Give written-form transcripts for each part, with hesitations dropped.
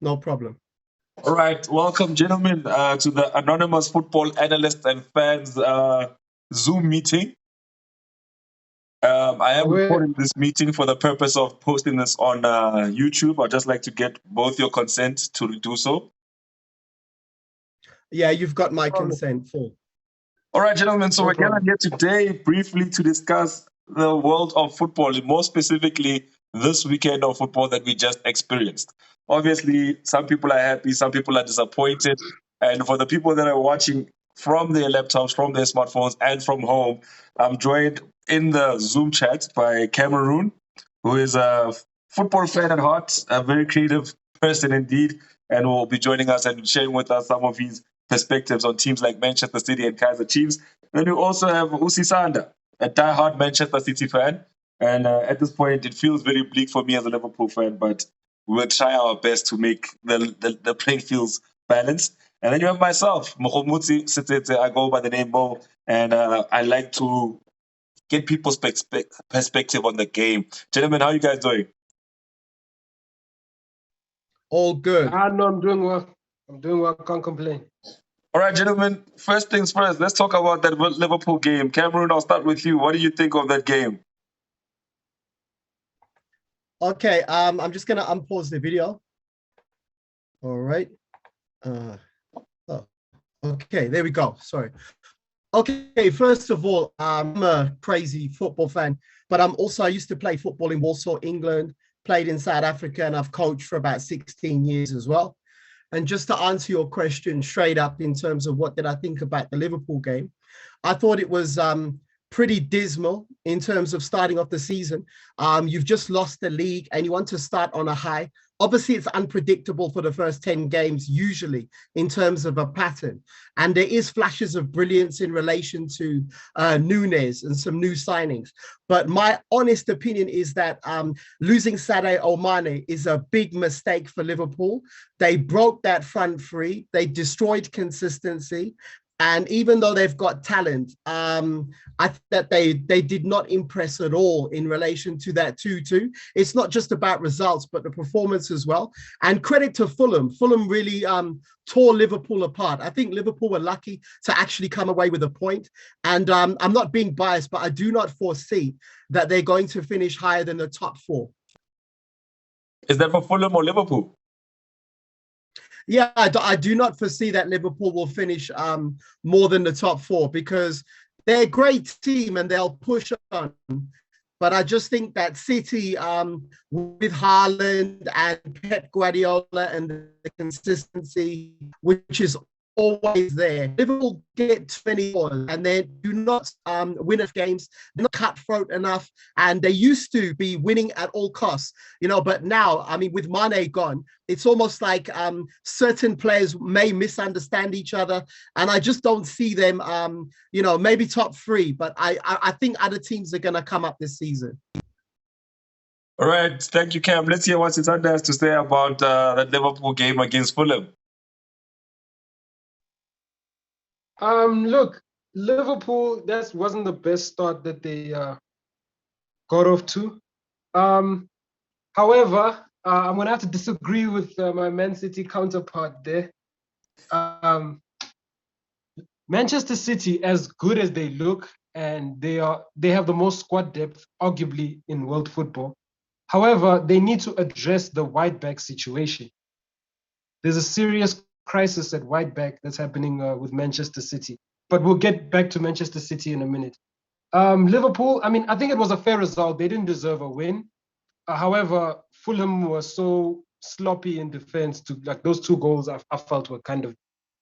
No problem. All right, welcome, gentlemen, to the Anonymous Football Analysts and Fans Zoom meeting. I am recording this meeting for the purpose of posting this on YouTube. I'd just like to get both your consent to do so. Yeah, you've got my consent full. All right, gentlemen, so we're gathered here today briefly to discuss the world of football, more specifically this weekend of football that we just experienced. Obviously, some people are happy, some people are disappointed. And for the people that are watching from their laptops, from their smartphones, and from home, I'm joined in the Zoom chat by Cameroon, who is a football fan at heart, a very creative person indeed, and will be joining us and sharing with us some of his perspectives on teams like Manchester City and Kaiser Cheifs. Then you also have Sisanda, a die-hard Manchester City fan. And at this point, it feels very bleak for me as a Liverpool fan, but we'll try our best to make the playing fields balanced. And then you have myself, Mokhomutsi Sitete. I go by the name Mo, and I like to get people's perspective on the game. Gentlemen, how are you guys doing? All good. No, I'm doing well. Can't complain. All right, gentlemen, first things first, let's talk about that Liverpool game. Cameroon, I'll start with you. What do you think of that game? Okay, I'm just going to unpause the video. All right. Okay, there we go. Sorry. Okay, first of all, I'm a crazy football fan, but I used to play football in Warsaw, England, played in South Africa, and I've coached for about 16 years as well. And just to answer your question straight up in terms of what did I think about the Liverpool game, I thought it was pretty dismal in terms of starting off the season. You've just lost the league and you want to start on a high. Obviously, it's unpredictable for the first 10 games, usually in terms of a pattern. And there is flashes of brilliance in relation to Nunes and some new signings. But my honest opinion is that losing Sadio Mane is a big mistake for Liverpool. They broke that front three. They destroyed consistency. And even though they've got talent, I think that they did not impress at all in relation to that 2-2. It's not just about results, but the performance as well. And credit to Fulham. Fulham really tore Liverpool apart. I think Liverpool were lucky to actually come away with a point. And I'm not being biased, but I do not foresee that they're going to finish higher than the top four. Is that for Fulham or Liverpool? Yeah, I do not foresee that Liverpool will finish more than the top four because they're a great team and they'll push on. But I just think that City, with Haaland and Pep Guardiola and the consistency, which is always there, Liverpool get 24 and they do not win enough games, they're not cutthroat enough, and they used to be winning at all costs, but now, I mean, with Mane gone, it's almost like certain players may misunderstand each other, and I just don't see them, maybe top three, but I think other teams are going to come up this season. All right, thank you, Cam. Let's hear what Sisanda has to say about that Liverpool game against Fulham. Look, Liverpool, that wasn't the best start that they got off to. However, I'm going to have to disagree with my Man City counterpart there. Manchester City, as good as they look, and they have the most squad depth, arguably, in world football. However, they need to address the wide back situation. There's a serious crisis at wide back that's happening with Manchester City. But we'll get back to Manchester City in a minute. Liverpool, I mean, I think it was a fair result. They didn't deserve a win. However, Fulham was so sloppy in defense to those two goals I felt were kind of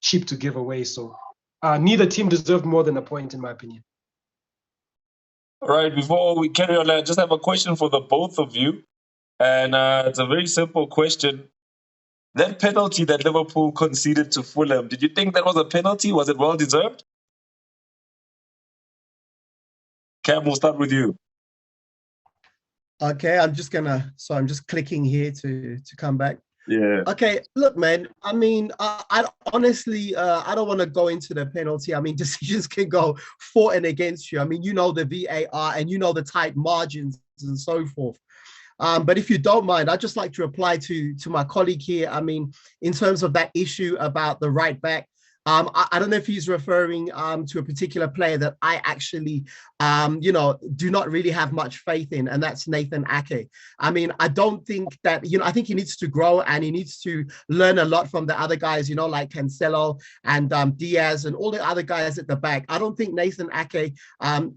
cheap to give away. So neither team deserved more than a point, in my opinion. All right, before we carry on, I just have a question for the both of you. And it's a very simple question. That penalty that Liverpool conceded to Fulham, did you think that was a penalty? Was it well deserved? Cam, we'll start with you. Okay, I'm just clicking here to come back. Yeah. Okay, look, man, I mean, I honestly, I don't want to go into the penalty. I mean, decisions can go for and against you. I mean, the VAR and the tight margins and so forth. But if you don't mind, I'd just like to reply to my colleague here. I mean, in terms of that issue about the right back, I don't know if he's referring to a particular player that I actually, do not really have much faith in, and that's Nathan Ake. I mean, I don't think that, I think he needs to grow and he needs to learn a lot from the other guys, like Cancelo and Diaz and all the other guys at the back. I don't think Nathan Ake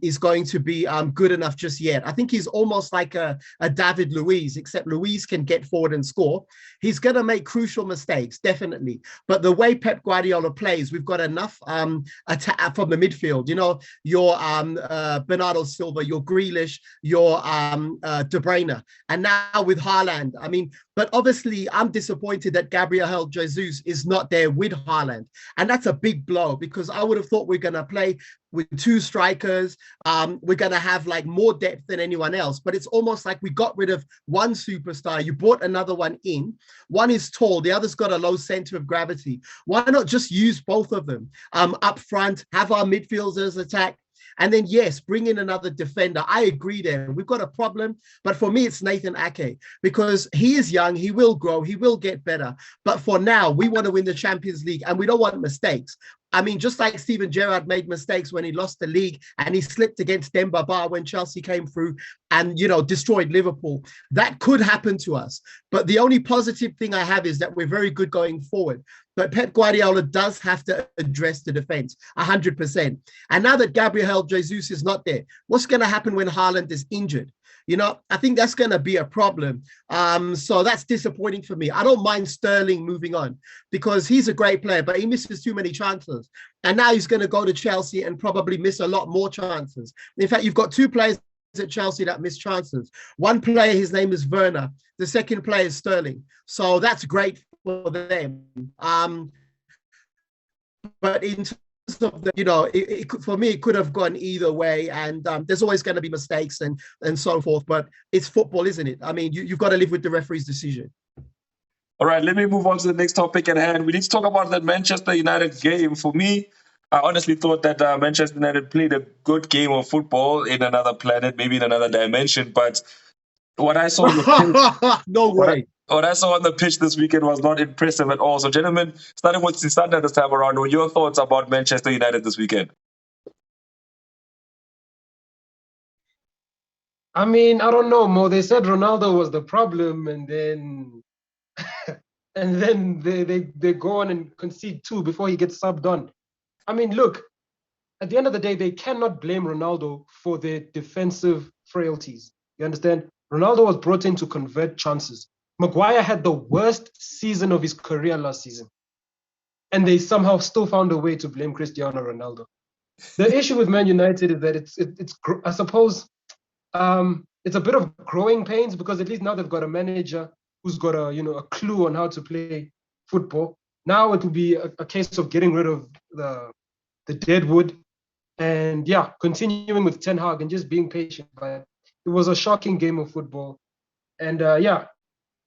is going to be good enough just yet. I think he's almost like a David Luiz, except Luiz can get forward and score. He's going to make crucial mistakes, definitely. But the way Pep Guardiola plays, we've got enough attack from the midfield. Your Bernardo Silva, your Grealish, your De Bruyne, and now with Haaland. I mean, but obviously I'm disappointed that Gabriel Jesus is not there with Haaland, and that's a big blow because I would have thought we're going to play with two strikers. We're going to have like more depth than anyone else, but it's almost like we got rid of one superstar. You brought another one in. One is tall, the other's got a low center of gravity. Why not just use both of them up front, have our midfielders attack? And then, yes, bring in another defender. I agree there. We've got a problem. But for me, it's Nathan Ake because he is young. He will grow. He will get better. But for now, we want to win the Champions League and we don't want mistakes. I mean, just like Steven Gerrard made mistakes when he lost the league and he slipped against Demba Ba when Chelsea came through and, destroyed Liverpool. That could happen to us. But the only positive thing I have is that we're very good going forward. But Pep Guardiola does have to address the defense 100%. And now that Gabriel Jesus is not there, what's going to happen when Haaland is injured? I think that's going to be a problem. So that's disappointing for me. I don't mind Sterling moving on because he's a great player, but he misses too many chances. And now he's going to go to Chelsea and probably miss a lot more chances. In fact, you've got two players at Chelsea that miss chances. One player, his name is Werner. The second player is Sterling. So that's great for them. But in terms of the, for me, it could have gone either way, and there's always going to be mistakes and so forth. But it's football, isn't it? I mean, you've got to live with the referee's decision. All right, let me move on to the next topic at hand. We need to talk about that Manchester United game. For me, I honestly thought that Manchester United played a good game of football in another planet, maybe in another dimension. But what I saw on the pitch, no way. What I saw on the pitch this weekend was not impressive at all. So, gentlemen, starting with Sisanda this time around, what are your thoughts about Manchester United this weekend? I mean, I don't know, Mo. They said Ronaldo was the problem, and then they go on and concede two before he gets subbed on. I mean, look, at the end of the day, they cannot blame Ronaldo for their defensive frailties. You understand? Ronaldo was brought in to convert chances. Maguire had the worst season of his career last season, and they somehow still found a way to blame Cristiano Ronaldo. The issue with Man United is that it's I suppose it's a bit of growing pains because at least now they've got a manager who's got a clue on how to play football. Now it will be a case of getting rid of the dead wood and continuing with Ten Hag and just being patient. But it was a shocking game of football, and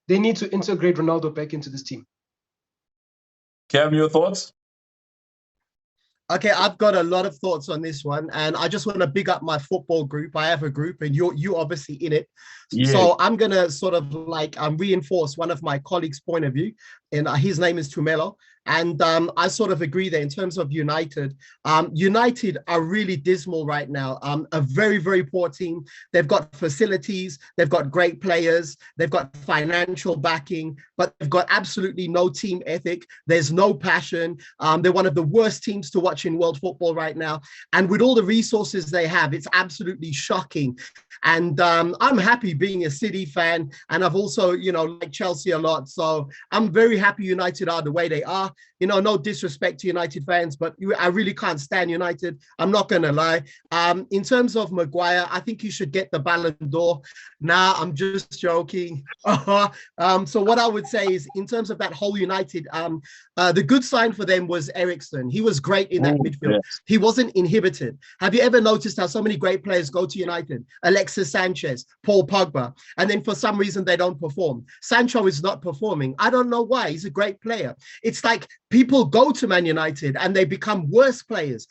they need to integrate Ronaldo back into this team. Cam, your thoughts? Okay, I've got a lot of thoughts on this one, and I just want to big up my football group. I have a group, and you obviously in it. Yeah. So I'm gonna sort of like reinforce one of my colleagues' point of view, and his name is Tumelo. And I sort of agree there in terms of United. United are really dismal right now. A very, very poor team. They've got facilities. They've got great players. They've got financial backing, but they've got absolutely no team ethic. There's no passion. They're one of the worst teams to watch in world football right now. And with all the resources they have, it's absolutely shocking. And I'm happy being a City fan. And I've also, liked Chelsea a lot. So I'm very happy United are the way they are. No disrespect to United fans, but I really can't stand United. I'm not going to lie. In terms of Maguire, I think he should get the Ballon d'Or. Nah, I'm just joking. So what I would say is in terms of that whole United, the good sign for them was Eriksen. He was great in that midfield. Yes. He wasn't inhibited. Have you ever noticed how so many great players go to United? Alexis Sanchez, Paul Pogba, and then for some reason they don't perform. Sancho is not performing. I don't know why. He's a great player. It's like people go to Man United and they become worse players.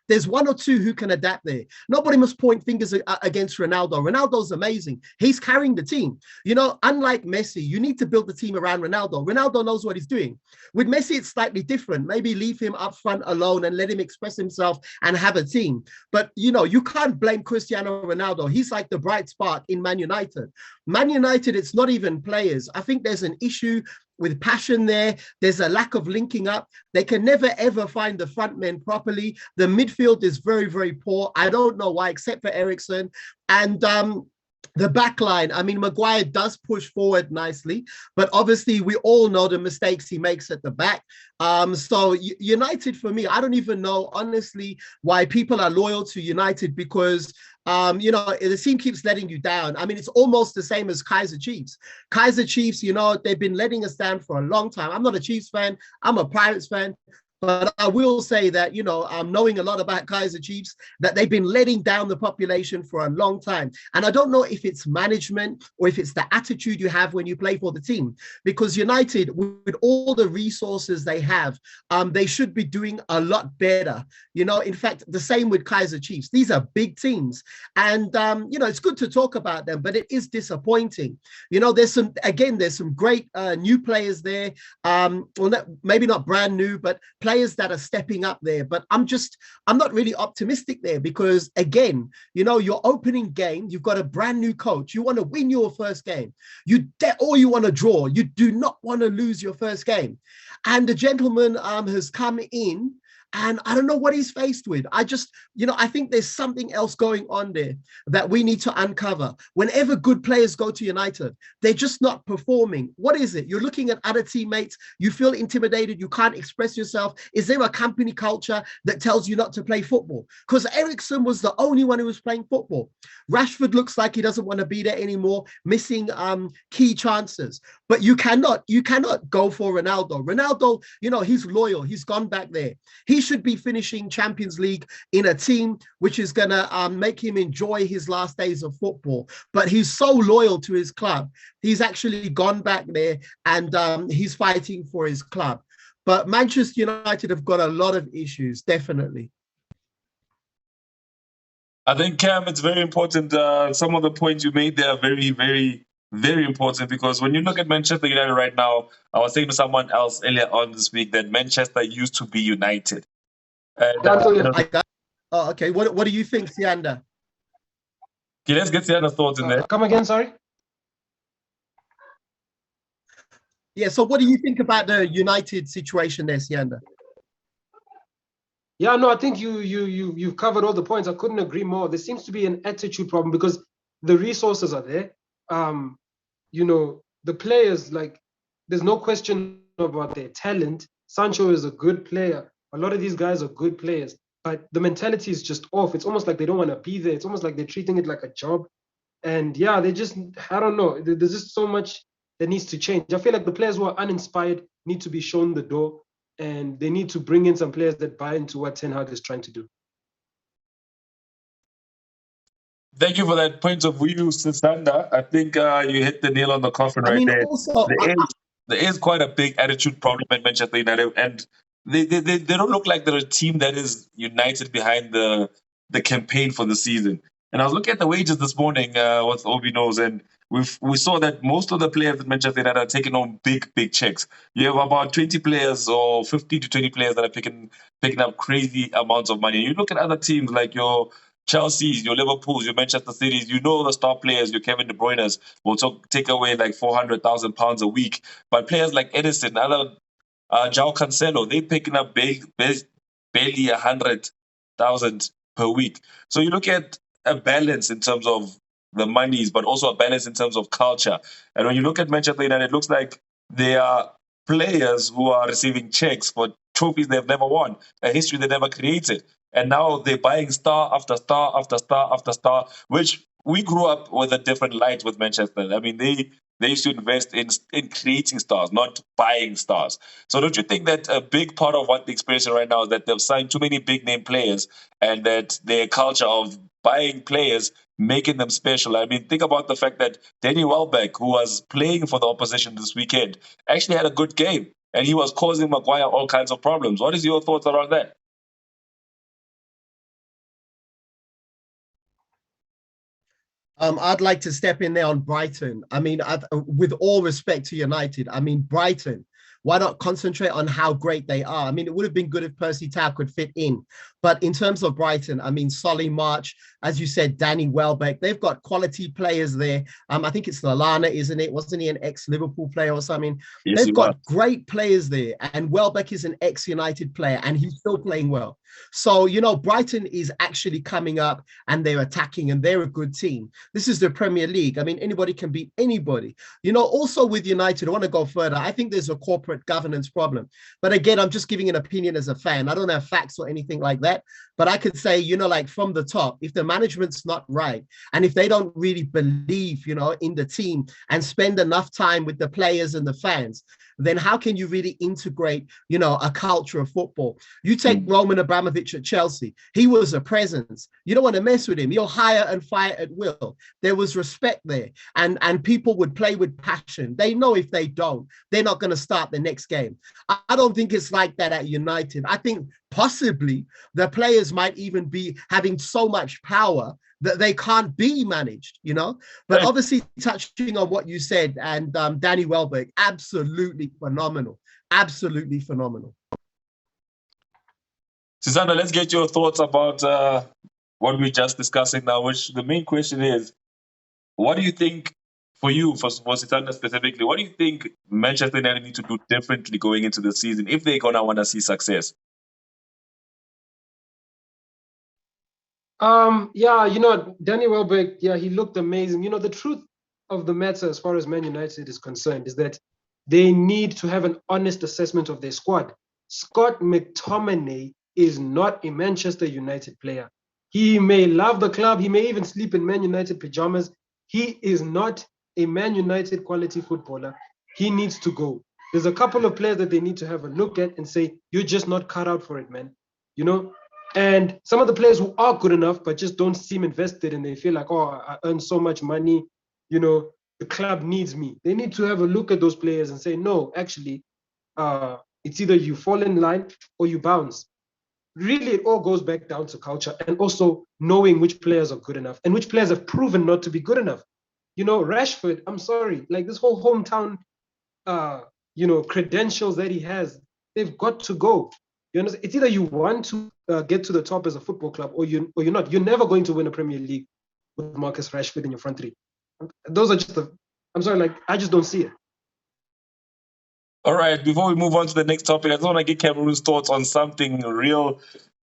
There's one or two who can adapt there. Nobody must point fingers against Ronaldo. Ronaldo's amazing. He's carrying the team. You know, unlike Messi, you need to build the team around Ronaldo. Ronaldo knows what he's doing. With Messi, it's slightly different. Maybe leave him up front alone and let him express himself and have a team. But, you know, you can't blame Cristiano Ronaldo. He's like the bright spark in Man United. Man United, it's not even players. I think there's an issue with passion there. There's a lack of linking up. They can never, ever find the front men properly. The midfield is very, very poor. I don't know why, except for Eriksen. And the back line, I mean, Maguire does push forward nicely, but obviously we all know the mistakes he makes at the back. So United, for me, I don't even know, honestly, why people are loyal to United, because you know, the team keeps letting you down. I mean, it's almost the same as Kaiser Chiefs. Kaiser Chiefs, you know, they've been letting us down for a long time. I'm not a Chiefs fan. I'm a Pirates fan. But I will say that, you know, knowing a lot about Kaiser Chiefs, that they've been letting down the population for a long time. And I don't know if it's management or if it's the attitude you have when you play for the team. Because United, with all the resources they have, they should be doing a lot better. You know, in fact, the same with Kaiser Chiefs. These are big teams. And, you know, it's good to talk about them, but it is disappointing. You know, there's some great new players there. Well, maybe not brand new, but players that are stepping up there. But I'm not really optimistic there, because again, you know, your opening game, you've got a brand new coach. You want to win your first game. Or you want to draw. You do not want to lose your first game. And the gentleman has come in, and I don't know what he's faced with. I think there's something else going on there that we need to uncover. Whenever good players go to United, they're just not performing. What is it? You're looking at other teammates. You feel intimidated. You can't express yourself. Is there a company culture that tells you not to play football? Because Eriksen was the only one who was playing football. Rashford looks like he doesn't want to be there anymore, missing key chances. But you cannot go for Ronaldo. Ronaldo, you know, he's loyal. He's gone back there. He should be finishing Champions League in a team which is going to make him enjoy his last days of football. But he's so loyal to his club. He's actually gone back there, and he's fighting for his club. But Manchester United have got a lot of issues, definitely. I think, Cam, it's very important. Some of the points you made there are very, very, very important, because when you look at Manchester United right now, I was saying to someone else earlier on this week that Manchester used to be United. And, okay. What do you think, Sisanda? Okay, let's get Sianda's thoughts in there. Come again, sorry? Yeah, so what do you think about the United situation there, Sisanda? Yeah, no, I think you've covered all the points. I couldn't agree more. There seems to be an attitude problem, because the resources are there. You know, the players, like, there's no question about their talent. Sancho is a good player. A lot of these guys are good players, but the mentality is just off. It's almost like they don't want to be there. It's almost like they're treating it like a job. And yeah, I don't know. There's just so much that needs to change. I feel like the players who are uninspired need to be shown the door, and they need to bring in some players that buy into what Ten Hag is trying to do. Thank you for that point of view, Sisanda. I think you hit the nail on the coffin right there. Also, there is quite a big attitude problem at Manchester United, and they don't look like they're a team that is united behind the campaign for the season. And I was looking at the wages this morning, what Obi knows, and we saw that most of the players at Manchester United are taking on big checks. You have about 20 players or 15 to 20 players that are picking up crazy amounts of money. You look at other teams like your Chelsea's, your Liverpool's, your Manchester City's, you know the star players, your Kevin De Bruyne's will take away like £400,000 a week. But players like Edison, other João Cancelo, they're picking up barely 100,000 per week. So you look at a balance in terms of the monies, but also a balance in terms of culture. And when you look at Manchester United, it looks like they are players who are receiving checks for trophies they've never won, a history they never created. And now they're buying star after star after star after star, which we grew up with a different light with Manchester. I mean, they used to invest in creating stars, not buying stars. So don't you think that a big part of what they're experiencing right now is that they've signed too many big name players, and that their culture of buying players, making them special? I mean, think about the fact that Danny Welbeck, who was playing for the opposition this weekend, actually had a good game, and he was causing Maguire all kinds of problems. What is your thoughts around that? I'd like to step in there on Brighton. I mean, with all respect to United, I mean, Brighton, why not concentrate on how great they are? I mean, it would have been good if Percy Tau could fit in. But in terms of Brighton, I mean, Solly March, as you said, Danny Welbeck, they've got quality players there. I think it's Lallana, isn't it? Wasn't he an ex-Liverpool player or something? Yes, They've got great players there. And Welbeck is an ex-United player, and he's still playing well. So, you know, Brighton is actually coming up and they're attacking and they're a good team. This is the Premier League. I mean, anybody can beat anybody. You know, also with United, I want to go further. I think there's a corporate governance problem. But again, I'm just giving an opinion as a fan. I don't have facts or anything like that. But I could say, you know, like from the top, if the management's not right and if they don't really believe, you know, in the team and spend enough time with the players and the fans, then how can you really integrate, you know, a culture of football? You take Roman Abramovich at Chelsea. He was a presence. You don't want to mess with him. You'll hire and fire at will. There was respect there. And people would play with passion. They know if they don't, they're not going to start the next game. I don't think it's like that at United. I think possibly the players might even be having so much power that they can't be managed, you know. But obviously, touching on what you said, and Danny Welbeck, absolutely phenomenal, absolutely phenomenal. Sisanda, let's get your thoughts about what we're just discussing now, which the main question is, what do you think, for you, for Sisanda specifically, what do you think Manchester United need to do differently going into the season if they're going to want to see success? Yeah, you know, Danny Welbeck, yeah, he looked amazing. You know, the truth of the matter as far as Man United is concerned is that they need to have an honest assessment of their squad. Scott McTominay is not a Manchester United player. He may love the club. He may even sleep in Man United pajamas. He is not a Man United quality footballer. He needs to go. There's a couple of players that they need to have a look at and say, you're just not cut out for it, man. You know? And some of the players who are good enough but just don't seem invested and they feel like, oh, I earn so much money, you know, the club needs me. They need to have a look at those players and say, no, actually, it's either you fall in line or you bounce. Really, it all goes back down to culture and also knowing which players are good enough and which players have proven not to be good enough. You know, Rashford, I'm sorry, like this whole hometown, you know, credentials that he has, they've got to go. You understand? It's either you want to get to the top as a football club or you're not. You're never going to win a Premier League with Marcus Rashford in your front three. Those are just I'm sorry, like, I just don't see it. All right, before we move on to the next topic, I just want to get Cameron's thoughts on something real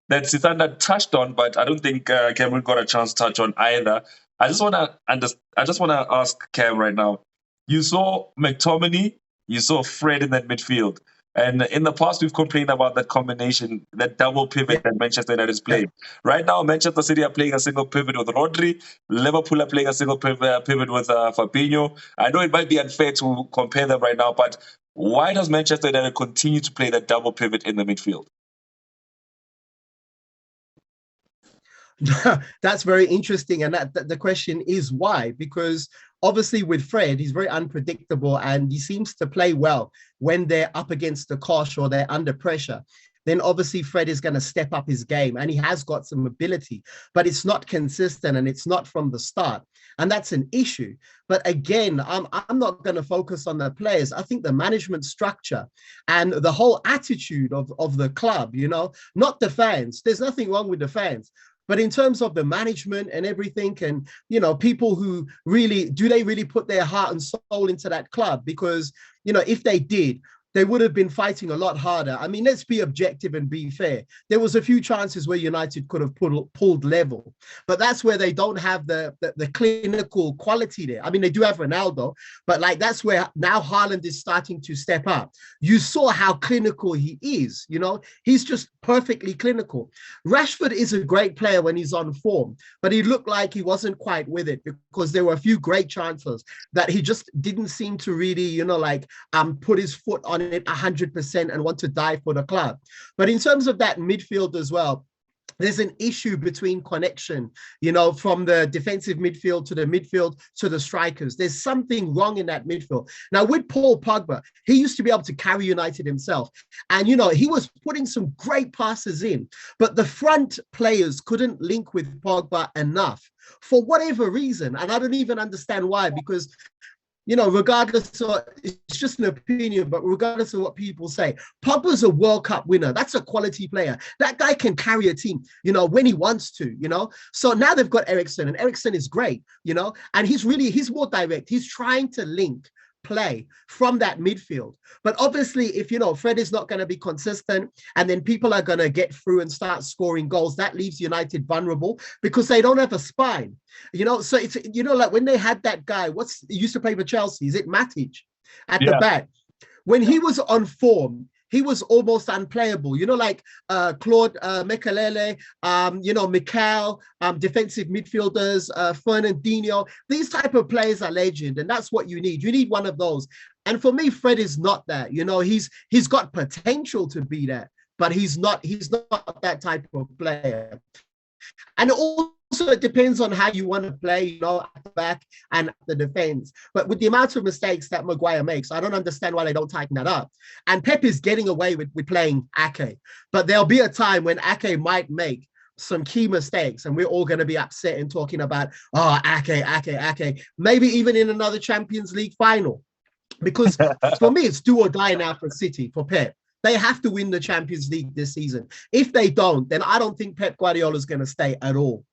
that Sisanda touched on, but I don't think Cameron got a chance to touch on either. I just want to ask Cam right now. You saw McTominay, you saw Fred in that midfield. And in the past, we've complained about that combination, that double pivot that Manchester United is playing. Right now, Manchester City are playing a single pivot with Rodri. Liverpool are playing a single pivot with Fabinho. I know it might be unfair to compare them right now, but why does Manchester United continue to play that double pivot in the midfield? That's very interesting. And the question is why? Because obviously with Fred, he's very unpredictable and he seems to play well when they're up against the cosh or they're under pressure. Then obviously Fred is going to step up his game and he has got some ability, but it's not consistent and it's not from the start. And that's an issue. But again, I'm not going to focus on the players. I think the management structure and the whole attitude of the club, you know, not the fans. There's nothing wrong with the fans. But in terms of the management and everything, and, you know, people who really, do they really put their heart and soul into that club? Because, you know, if they did, they would have been fighting a lot harder. I mean, let's be objective and be fair. There was a few chances where United could have pulled level, but that's where they don't have the clinical quality there. I mean, they do have Ronaldo, but like that's where now Haaland is starting to step up. You saw how clinical he is, you know, he's just perfectly clinical. Rashford is a great player when he's on form, but he looked like he wasn't quite with it because there were a few great chances that he just didn't seem to really, you know, like put his foot on it 100% and want to die for the club. But in terms of that midfield as well, there's an issue between connection, from the defensive midfield to the midfield to the strikers. There's something wrong in that midfield. Now, with Paul Pogba, he used to be able to carry United himself. And, he was putting some great passes in, but the front players couldn't link with Pogba enough for whatever reason. And I don't even understand why, because regardless of, it's just an opinion, but regardless of what people say, Pogba's a World Cup winner. That's a quality player. That guy can carry a team, when he wants to, So now they've got Eriksen, and Eriksen is great, and he's more direct. He's trying to link play from that midfield. But obviously, if Fred is not going to be consistent, and then people are going to get through and start scoring goals, that leaves United vulnerable because they don't have a spine. So it's like when they had that guy, he used to play for Chelsea, is it Matic at the back? When he was on form, he was almost unplayable, like Claude Mekalele, Mikal, defensive midfielders, Fernandinho. These type of players are legend, and that's what you need. You need one of those. And for me, Fred is not that. He's got potential to be that, but he's not that type of player. And also, it depends on how you want to play, at the back and at the defense. But with the amount of mistakes that Maguire makes, I don't understand why they don't tighten that up. And Pep is getting away with playing Ake. But there'll be a time when Ake might make some key mistakes, and we're all going to be upset and talking about, Ake. Maybe even in another Champions League final. Because for me, it's do or die now for City, for Pep. They have to win the Champions League this season. If they don't, then I don't think Pep Guardiola is going to stay at all.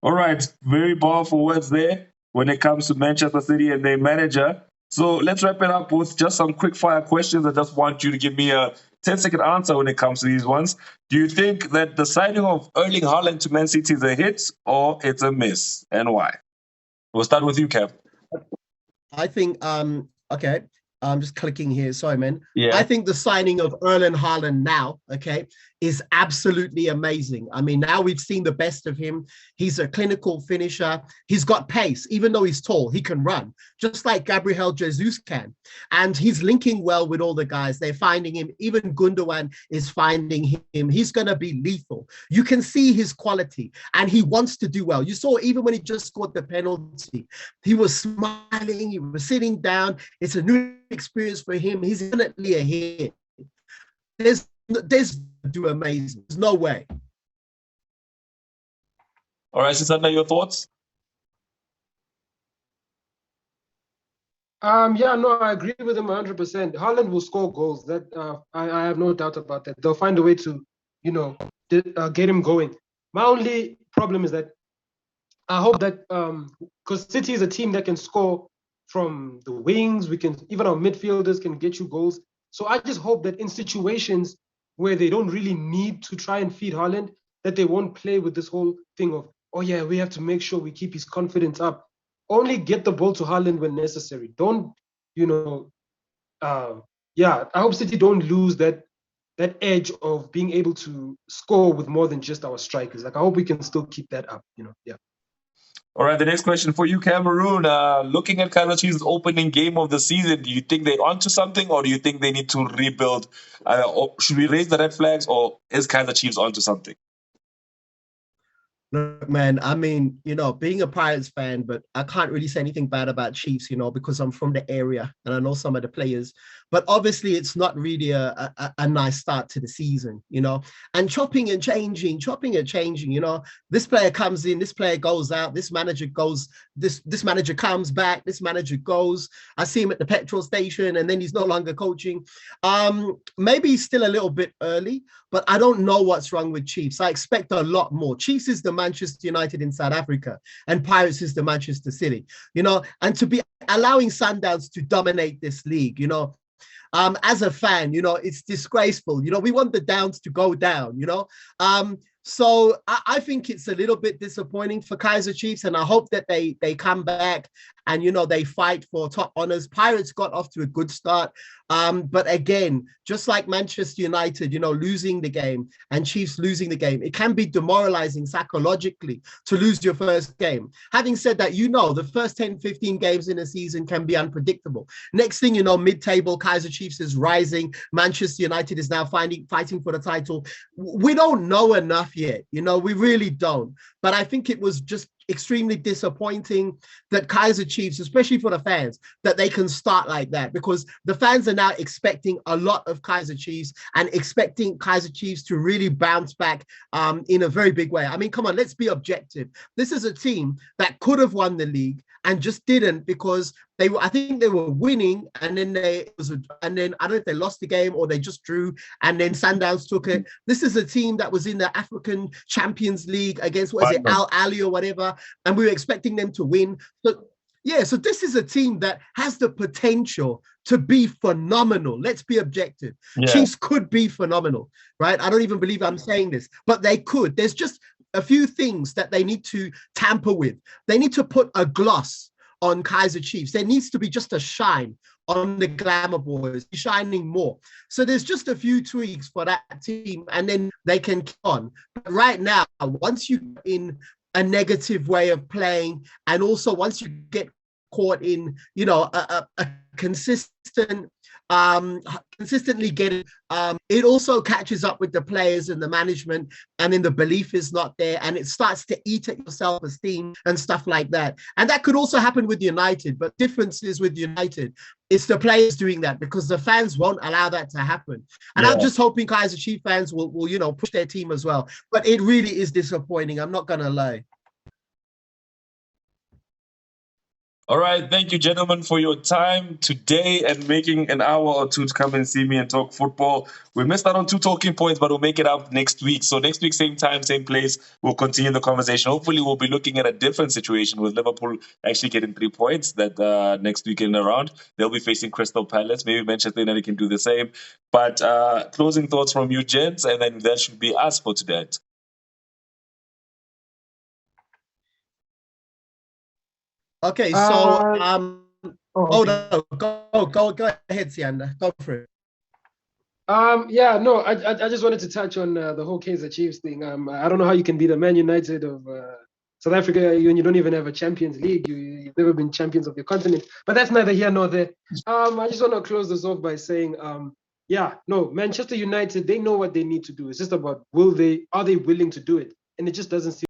All right, very powerful words there when it comes to Manchester City and their manager. So let's wrap it up with just some quick fire questions. I just want you to give me a 10-second answer when it comes to these ones. Do you think that the signing of Erling Haaland to Man City is a hit or it's a miss, and why? We'll start with you, Kev. I think, okay, I'm just clicking here. Sorry, man. Yeah. I think the signing of Erling Haaland now, is absolutely amazing. I mean, now we've seen the best of him. He's a clinical finisher. He's got pace. Even though he's tall, he can run, just like Gabriel Jesus can. And he's linking well with all the guys. They're finding him. Even Gundogan is finding him. He's going to be lethal. You can see his quality, and he wants to do well. You saw even when he just scored the penalty, he was smiling. He was sitting down. It's a new experience for him. He's definitely a hit. There's do amazing. There's no way. All right, Sisanda, your thoughts? I agree with him 100%. Haaland will score goals. That I have no doubt about that. They'll find a way to, get him going. My only problem is that I hope that because City is a team that can score from the wings, even our midfielders can get you goals. So I just hope that in situations where they don't really need to try and feed Haaland, that they won't play with this whole thing of, we have to make sure we keep his confidence up. Only get the ball to Haaland when necessary. Don't, I hope City don't lose that edge of being able to score with more than just our strikers. I hope we can still keep that up, All right, the next question for you, Cameroon. Looking at Kaiser Cheifs' opening game of the season, do you think they're onto something, or do you think they need to rebuild? Or should we raise the red flags, or is Kaiser Cheifs onto something? Look, man, I mean, being a Pirates fan, but I can't really say anything bad about Chiefs, because I'm from the area and I know some of the players. But obviously, it's not really a nice start to the season, and chopping and changing. This player comes in, this player goes out, this manager goes, this manager comes back, this manager goes. I see him at the petrol station and then he's no longer coaching. Maybe he's still a little bit early, but I don't know what's wrong with Chiefs. I expect a lot more. Chiefs is the Manchester United in South Africa, and Pirates is the Manchester City, and to be allowing Sundowns to dominate this league, as a fan, it's disgraceful. We want the Downs to go down, So I think it's a little bit disappointing for Kaiser Cheifs, and I hope that they come back and they fight for top honors. Pirates got off to a good start, but again, just like Manchester United, losing the game, and Chiefs losing the game, it can be demoralizing psychologically to lose your first game. Having said that, the first 10, 15 games in a season can be unpredictable. Next thing you know, mid-table, Kaiser Cheifs is rising. Manchester United is now fighting for the title. We don't know enough yet, we really don't. But I think it was just extremely disappointing that Kaiser Cheifs, especially for the fans, that they can start like that, because the fans are now expecting a lot of Kaiser Cheifs and expecting Kaiser Cheifs to really bounce back in a very big way. I mean, come on, let's be objective. This is a team that could have won the league and just didn't, because I think they were winning, and then I don't know if they lost the game or they just drew, and then Sundowns took it. This is a team that was in the African Champions League against Al Ali or whatever, and we were expecting them to win. So this is a team that has the potential to be phenomenal. Let's be objective. Yeah. Chiefs could be phenomenal, right? I don't even believe I'm saying this, but they could. There's just a few things that they need to tamper with. They need to put a gloss on Kaiser Cheifs. There needs to be just a shine on the Glamour Boys, shining more. So there's just a few tweaks for that team, and then they can keep on. But right now, once you in a negative way of playing, and also once you get caught in, a consistently getting, it also catches up with the players and the management, and then the belief is not there, and it starts to eat at your self-esteem and stuff like that. And that could also happen with United, but difference is with United, it's the players doing that, because the fans won't allow that to happen. And I'm just hoping Kaiser Chiefs fans will push their team as well. But it really is disappointing, I'm not gonna lie. All right, thank you, gentlemen, for your time today and making an hour or two to come and see me and talk football. We missed out on 2 talking points, but we'll make it up next week. So next week, same time, same place, we'll continue the conversation. Hopefully, we'll be looking at a different situation with Liverpool actually getting 3 points that next weekend around. They'll be facing Crystal Palace. Maybe Manchester United can do the same. But closing thoughts from you, gents, and then that should be us for today. Okay, so no, go ahead, Sisanda. Go for it. I just wanted to touch on the whole Kaiser Chiefs thing. I don't know how you can be the Man United of South Africa when you don't even have a Champions League. You've never been champions of your continent. But that's neither here nor there. I just want to close this off by saying, Manchester United, they know what they need to do. It's just about are they willing to do it? And it just doesn't seem